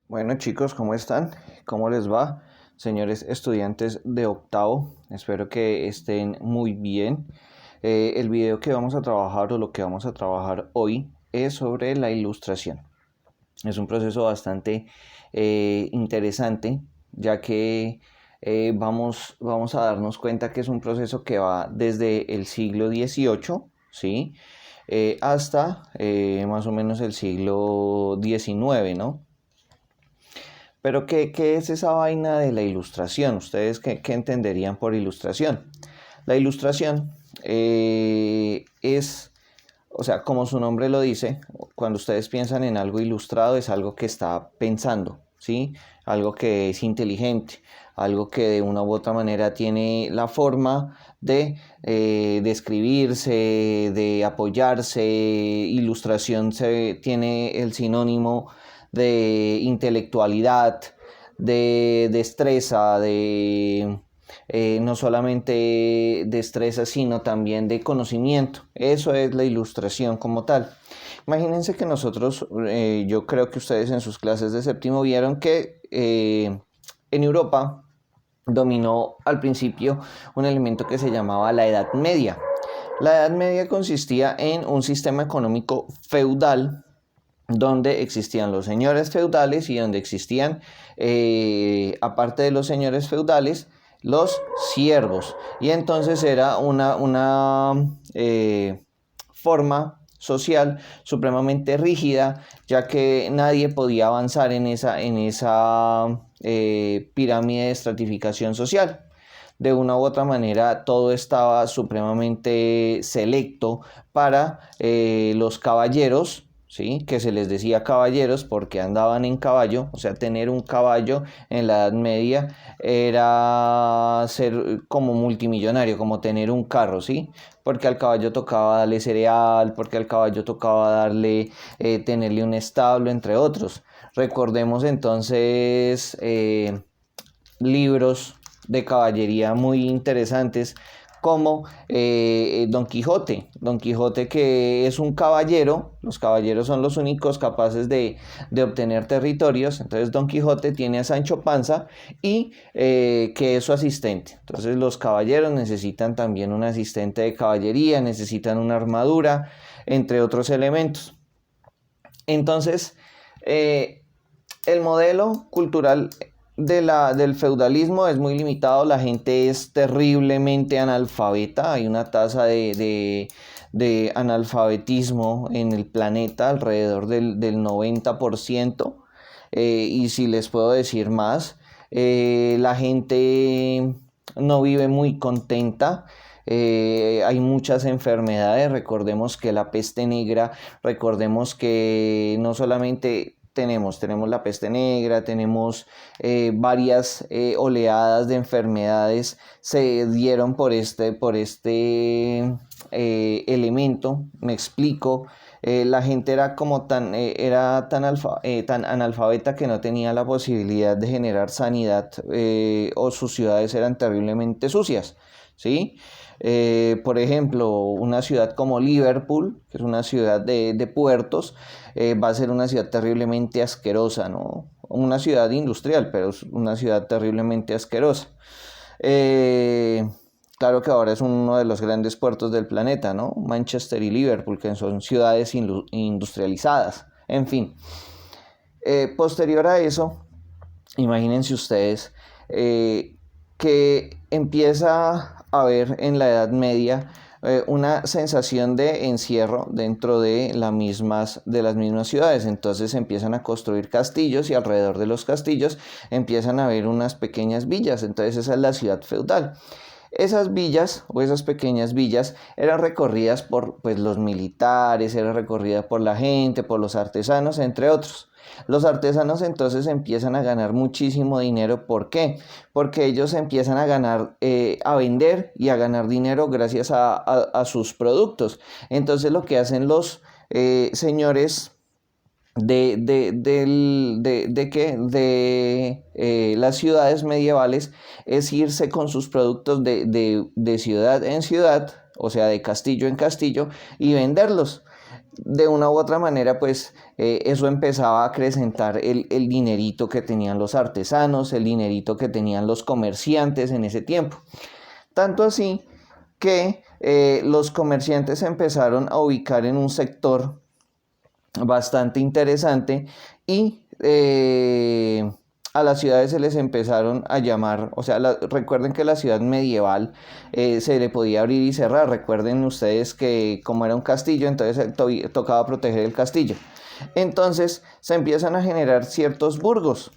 Bueno chicos, ¿cómo están? ¿Cómo les va? Señores estudiantes de octavo, espero que estén muy bien. El video que vamos a trabajar o lo que vamos a trabajar hoy es sobre la ilustración. Es un proceso bastante interesante, ya que vamos a darnos cuenta que es un proceso que va desde el siglo XVIII, ¿sí? Hasta más o menos el siglo XIX, ¿no? Pero ¿qué es esa vaina de la ilustración? ¿Ustedes qué entenderían por ilustración? La ilustración es, o sea, como su nombre lo dice, cuando ustedes piensan en algo ilustrado es algo que está pensando, ¿sí? Algo que es inteligente, algo que de una u otra manera tiene la forma de describirse, de apoyarse. Ilustración tiene el sinónimo de intelectualidad, de destreza, de no solamente destreza, sino también de conocimiento. Eso es la ilustración como tal. Imagínense que nosotros, yo creo que ustedes en sus clases de séptimo vieron que en Europa dominó al principio un elemento que se llamaba la Edad Media. La Edad Media consistía en un sistema económico feudal donde existían los señores feudales y donde existían, aparte de los señores feudales, los siervos. Y entonces era una forma social supremamente rígida, ya que nadie podía avanzar en esa pirámide de estratificación social. De una u otra manera, todo estaba supremamente selecto para los caballeros, ¿sí? Que se les decía caballeros porque andaban en caballo. O sea, tener un caballo en la Edad Media era ser como multimillonario, como tener un carro, ¿sí? Porque al caballo tocaba darle cereal, porque al caballo tocaba tenerle un establo, entre otros. Recordemos entonces libros de caballería muy interesantes como Don Quijote. Don Quijote, que es un caballero, los caballeros son los únicos capaces de obtener territorios. Entonces Don Quijote tiene a Sancho Panza y que es su asistente. Entonces los caballeros necesitan también un asistente de caballería, necesitan una armadura, entre otros elementos. Entonces, el modelo cultural del feudalismo es muy limitado, la gente es terriblemente analfabeta, hay una tasa de analfabetismo en el planeta alrededor del 90%, y si les puedo decir más, la gente no vive muy contenta. Hay muchas enfermedades, recordemos que la peste negra, recordemos que no solamente tenemos la peste negra, tenemos varias oleadas de enfermedades se dieron por este elemento. Me explico. La gente era como tan analfabeta que no tenía la posibilidad de generar sanidad, o sus ciudades eran terriblemente sucias, ¿sí? Por ejemplo, una ciudad como Liverpool, que es una ciudad de puertos, va a ser una ciudad terriblemente asquerosa, ¿no? Una ciudad industrial, pero es una ciudad terriblemente asquerosa. Eh, claro que ahora es uno de los grandes puertos del planeta, ¿no? Manchester y Liverpool, que son ciudades industrializadas. En fin, posterior a eso, imagínense ustedes que empieza a haber en la Edad Media una sensación de encierro dentro de las mismas ciudades. Entonces empiezan a construir castillos y alrededor de los castillos empiezan a haber unas pequeñas villas. Entonces esa es la ciudad feudal. Esas villas o esas pequeñas villas eran recorridas por pues, los militares, eran recorridas por la gente, por los artesanos, entre otros. Los artesanos entonces empiezan a ganar muchísimo dinero. ¿Por qué? Porque ellos empiezan a ganar, a vender y a ganar dinero gracias a sus productos. Entonces lo que hacen los señores de las ciudades medievales es irse con sus productos de ciudad en ciudad, o sea, de castillo en castillo, y venderlos. de una u otra manera, pues eso empezaba a acrecentar el dinerito que tenían los artesanos, el dinerito que tenían los comerciantes en ese tiempo. Tanto así que los comerciantes se empezaron a ubicar en un sector bastante interesante y a las ciudades se les empezaron a llamar, o sea, recuerden que la ciudad medieval se le podía abrir y cerrar. Recuerden ustedes que como era un castillo, entonces tocaba proteger el castillo. Entonces se empiezan a generar ciertos burgos.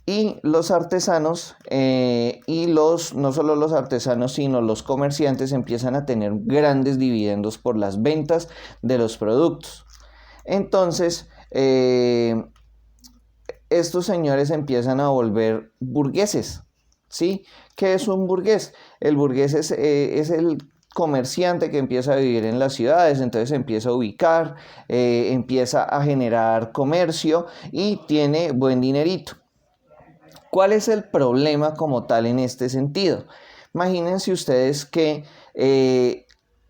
Y los artesanos no solo los artesanos, sino los comerciantes empiezan a tener grandes dividendos por las ventas de los productos. Entonces, estos señores empiezan a volver burgueses, ¿sí? ¿Qué es un burgués? El burgués es el comerciante que empieza a vivir en las ciudades, entonces empieza a ubicar, empieza a generar comercio y tiene buen dinerito. ¿Cuál es el problema como tal en este sentido? Imagínense ustedes que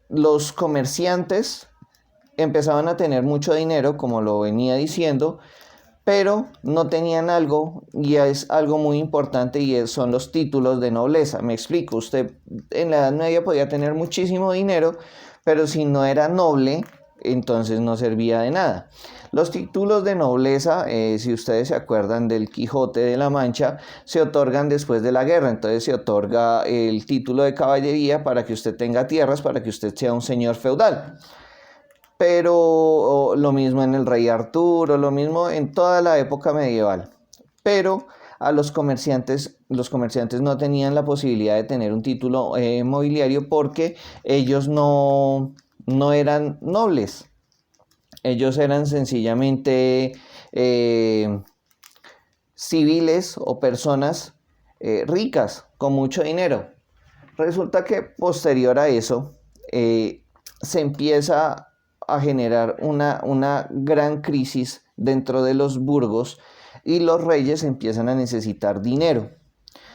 los comerciantes empezaban a tener mucho dinero, como lo venía diciendo, pero no tenían algo, y es algo muy importante, y son los títulos de nobleza. Me explico, usted en la Edad Media podía tener muchísimo dinero, pero si no era noble, entonces no servía de nada. Los títulos de nobleza, si ustedes se acuerdan del Quijote de la Mancha, se otorgan después de la guerra. Entonces se otorga el título de caballería para que usted tenga tierras, para que usted sea un señor feudal. Pero lo mismo en el rey Arturo, lo mismo en toda la época medieval. Pero a los comerciantes no tenían la posibilidad de tener un título mobiliario porque ellos no eran nobles. Ellos eran sencillamente civiles o personas ricas, con mucho dinero. Resulta que posterior a eso se empieza a generar una gran crisis dentro de los burgos y los reyes empiezan a necesitar dinero.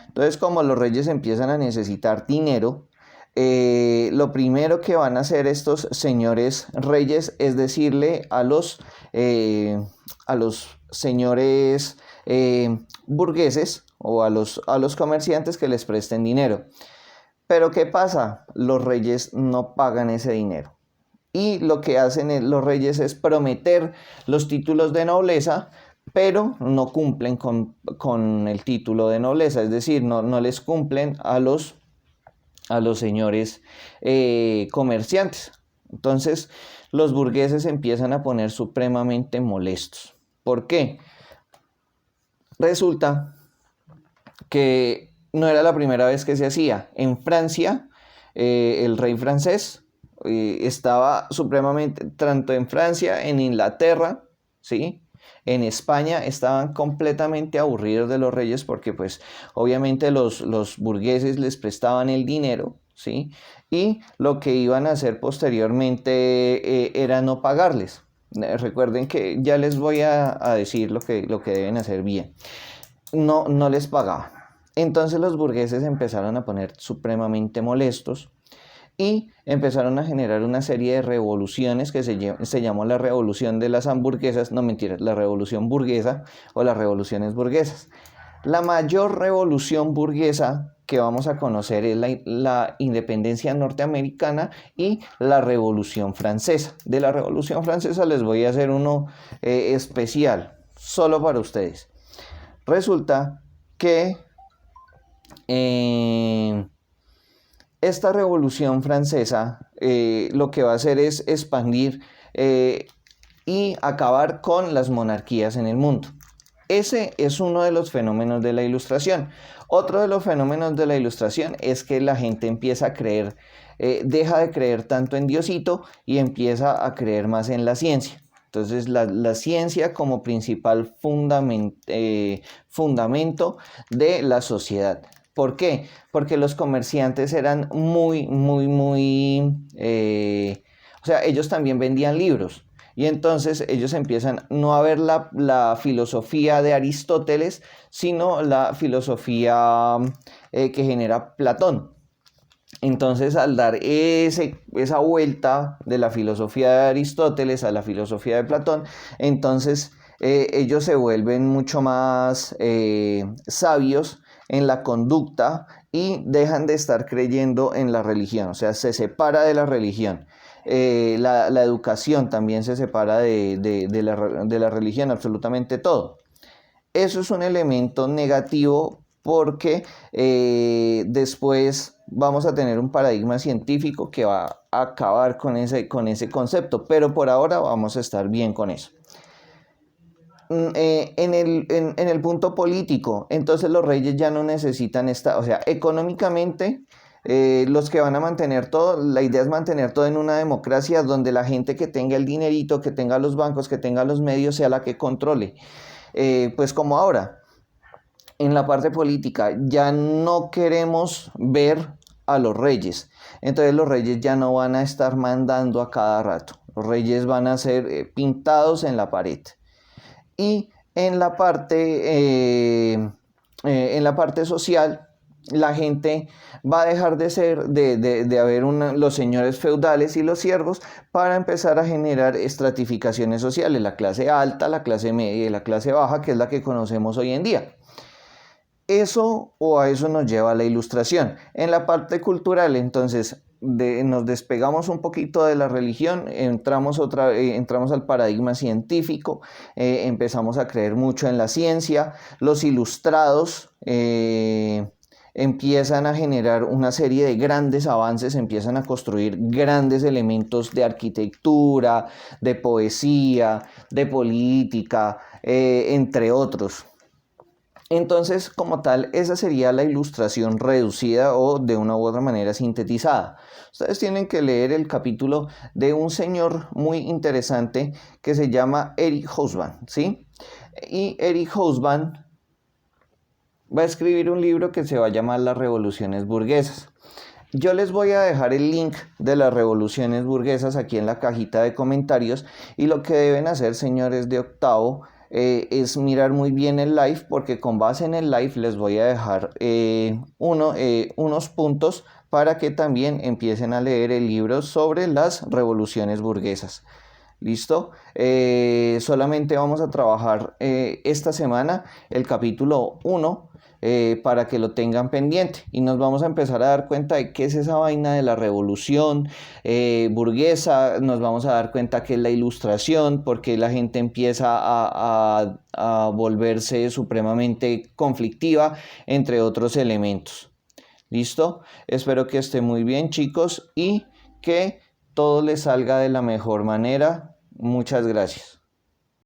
Entonces, como los reyes empiezan a necesitar dinero, lo primero que van a hacer estos señores reyes es decirle a los señores burgueses o a los comerciantes que les presten dinero. Pero ¿qué pasa? Los reyes no pagan ese dinero. Y lo que hacen los reyes es prometer los títulos de nobleza, pero no cumplen con el título de nobleza. Es decir, no les cumplen a los señores comerciantes. Entonces los burgueses empiezan a poner supremamente molestos. ¿Por qué? Resulta que no era la primera vez que se hacía. En Francia, el rey francés estaba supremamente, tanto en Francia, en Inglaterra, ¿sí? En España estaban completamente aburridos de los reyes porque pues obviamente los burgueses les prestaban el dinero, ¿sí? Y lo que iban a hacer posteriormente era no pagarles. Recuerden que ya les voy a decir lo que deben hacer bien. No les pagaban. Entonces los burgueses empezaron a poner supremamente molestos y empezaron a generar una serie de revoluciones que se llamó la revolución de las hamburguesas, no mentiras, la revolución burguesa o las revoluciones burguesas. La mayor revolución burguesa que vamos a conocer es la independencia norteamericana y la revolución francesa. De la revolución francesa les voy a hacer uno especial, solo para ustedes. Resulta que esta revolución francesa lo que va a hacer es expandir y acabar con las monarquías en el mundo. Ese es uno de los fenómenos de la Ilustración. Otro de los fenómenos de la Ilustración es que la gente empieza a creer, deja de creer tanto en Diosito y empieza a creer más en la ciencia. Entonces la ciencia como principal fundamento de la sociedad. ¿Por qué? Porque los comerciantes eran muy, o sea, ellos también vendían libros. Y entonces ellos empiezan no a ver la filosofía de Aristóteles, sino la filosofía que genera Platón. Entonces, al dar esa vuelta de la filosofía de Aristóteles a la filosofía de Platón, entonces ellos se vuelven mucho más sabios en la conducta y dejan de estar creyendo en la religión, o sea, se separa de la religión. La educación también se separa de la religión, absolutamente todo. Eso es un elemento negativo porque después vamos a tener un paradigma científico que va a acabar con ese concepto, pero por ahora vamos a estar bien con eso. En el punto político, entonces los reyes ya no necesitan o sea, económicamente los que van a mantener todo, la idea es mantener todo en una democracia donde la gente que tenga el dinerito, que tenga los bancos, que tenga los medios, sea la que controle. Pues como ahora, en la parte política, ya no queremos ver a los reyes. Entonces los reyes ya no van a estar mandando a cada rato. Los reyes van a ser pintados en la pared. Y en la parte social, la gente va a dejar de ser, de haber los señores feudales y los siervos para empezar a generar estratificaciones sociales, la clase alta, la clase media y la clase baja, que es la que conocemos hoy en día. Eso o a eso nos lleva a la ilustración. En la parte cultural, entonces, nos despegamos un poquito de la religión, entramos al paradigma científico, empezamos a creer mucho en la ciencia, los ilustrados empiezan a generar una serie de grandes avances, empiezan a construir grandes elementos de arquitectura, de poesía, de política, entre otros. Entonces, como tal, esa sería la ilustración reducida o de una u otra manera sintetizada. Ustedes tienen que leer el capítulo de un señor muy interesante que se llama Eric Hobsbawm, ¿sí? Y Eric Hobsbawm va a escribir un libro que se va a llamar Las Revoluciones Burguesas. Yo les voy a dejar el link de las revoluciones burguesas aquí en la cajita de comentarios y lo que deben hacer, señores de octavo, es mirar muy bien el live, porque con base en el live les voy a dejar unos puntos para que también empiecen a leer el libro sobre las revoluciones burguesas. ¿Listo? Solamente vamos a trabajar esta semana el capítulo 1 para que lo tengan pendiente y nos vamos a empezar a dar cuenta de qué es esa vaina de la revolución burguesa, nos vamos a dar cuenta qué es la ilustración, porque la gente empieza a volverse supremamente conflictiva, entre otros elementos. ¿Listo? Espero que esté muy bien, chicos, y que todo les salga de la mejor manera. Muchas gracias.